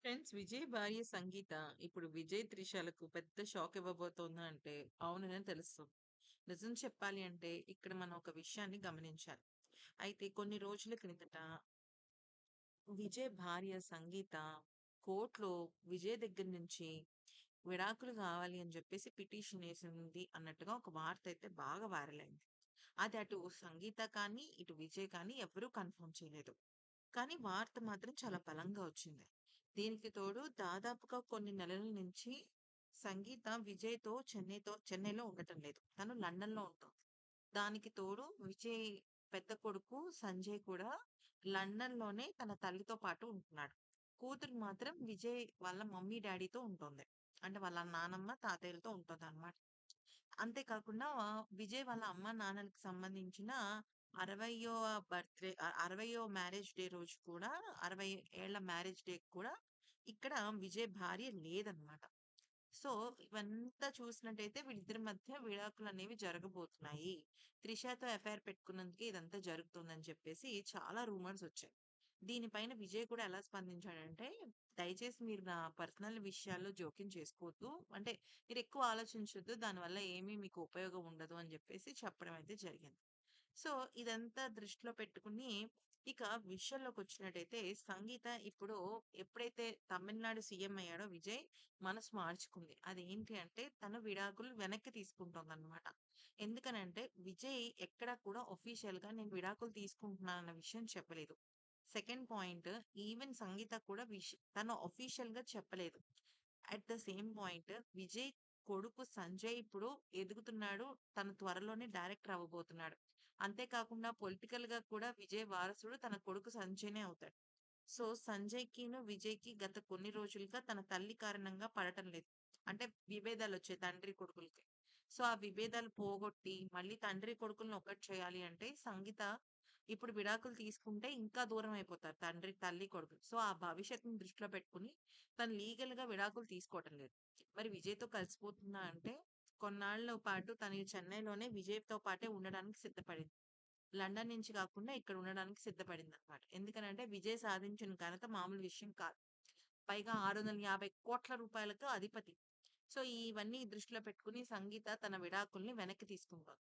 Friends 'Vijay' భార్య సంగీత ఇప్పుడు 'విజయ్, త్రిషలకు' పెద్ద షాక్ ఇవ్వబోతోంది అంటే అవుననే తెలుస్తుంది. నిజం చెప్పాలి అంటే ఇక్కడ మనం ఒక విషయాన్ని గమనించాలి. అయితే కొన్ని రోజుల క్రిందట 'విజయ్' భార్య సంగీత కోర్ట్‌లో విజయ్ దగ్గర నుంచి విడాకులు కావాలి అని చెప్పేసి పిటిషన్ ఏసింది అన్నట్టుగా ఒక వార్త అయితే బాగా వైరల్ అయింది. అది అటు సంగీత కానీ, ఇటు విజయ్ కానీ ఎవ్వరూ కన్ఫర్మ్ చేయలేదు. కానీ వార్త మాత్రం చాలా బలంగా వచ్చింది. దీనికి తోడు దాదాపుగా కొన్ని నెలల నుంచి సంగీత విజయ్‌తో చెన్నైలో ఉండటం లేదు. తను లండన్‌లో ఉంటుంది. దానికి తోడు విజయ్ పెద్ద కొడుకు సంజయ్ కూడా లండన్‌లోనే తన తల్లితో పాటు ఉంటున్నాడు. కూతురు మాత్రం విజయ్ వాళ్ళ మమ్మీ, డ్యాడీతో ఉంటుంది. అంటే వాళ్ళ నానమ్మ, తాతయ్యలతో ఉంటదనమాట. అంతే కాకుండా విజయ్ వాళ్ళ అమ్మ, నాన్నలకి సంబంధించిన 60వ బర్త్‌డే 60వ మ్యారేజ్ డే రోజు కూడా 60 ఏళ్ల మ్యారేజ్ డేకి కూడా ఇక్కడ విజయ్ భార్య లేదనమాట. సో, ఇవంతా చూసినట్టయితే వీళ్ళిద్దరి మధ్య విడాకులనేవి జరగబోతున్నాయి. 'త్రిషతో' ఎఫైర్ పెట్టుకున్నందుకే ఇదంతా జరుగుతుందని చెప్పేసి చాలా రూమర్స్ వచ్చాయి. దీనిపైన విజయ్ కూడా ఎలా స్పందించాడంటే, "దయచేసి మీరు నా పర్సనల్ విషయాల్లో జోక్యం చేసుకోవద్దు. అంటే మీరెక్కువ ఆలోచించొద్దు. దానివల్ల ఏమీ మీకు ఉపయోగం ఉండదు" అని జెప్పేసి చెప్పడం అయితే జరిగింది. సో, ఇదంతా దృష్టిలో పెట్టుకొని ఇక విషయంలోకొచ్చినట్టయితే సంగీత ఇప్పుడు ఎప్పుడైతే తమిళనాడు సీఎం అయ్యాడో విజయ్ మనసు మార్చుకుంది. అదేంటి అంటే తను విడాకులు వెనక్కి తీసుకుంటోందనమాట. ఎందుకనంటే విజయ్ ఎక్కడా కూడా ఆఫీషియల్‌గా నేను విడాకులు తీసుకుంటున్నానన్న విషయం చెప్పలేదు. సెకండ్ పాయింట్ ఈవెన్ సంగీత కూడా తను ఆఫీషియల్‌గా చెప్పలేదు. At the same point Vijay కొడుకు సంజయ్ ఇప్పుడు ఎదుగుతున్నాడు. తను త్వరలోనే డైరెక్టర్ అవ్వబోతున్నాడు. అంతే కాకుండా పొలిటికల్‌గా కూడా విజయ్ వారసుడు తన కొడుకు సంజయనే అవుతాడు. సో, సంజయ్‌కిను, విజయ్‌కి గత కొన్ని రోజులుగా తన తల్లి కారణంగా పడటం లేదు. అంటే విభేదాలొచ్చాయి తండ్రి కొడుకులకి. సో, ఆ విభేదాలు పోగొట్టి మళ్ళీ తండ్రి కొడుకుల్ని ఒకటి చేయాలి అంటే సంగీత ఇప్పుడు విడాకులు తీసుకుంటే ఇంకా దూరం అయిపోతారు తల్లి, కొడుకులు. సో, ఆ భవిష్యత్తుని దృష్టిలో పెట్టుకొని తను లీగల్‌గా విడాకులు తీసుకోవటం లేదు. మరి విజయ్‌తో కలిసిపోతుందా అంటే కొన్నాళ్ళ పాటు తను చెన్నైలోనే విజయ్‌తో పాటే ఉండడానికి సిద్ధపడింది. లండన్ నుంచి కాకుండా ఇక్కడ ఉండడానికి సిద్ధపడిందనమాట. ఎందుకనంటే విజయ్ సాధించిన ఘనత మామూలు విషయం కాదు. పైగా రూ. 650,00,00,000కు అధిపతి. సో, ఇవన్నీ దృష్టిలో పెట్టుకొని సంగీత తన విడాకుల్ని వెనక్కి తీసుకుంటోంది.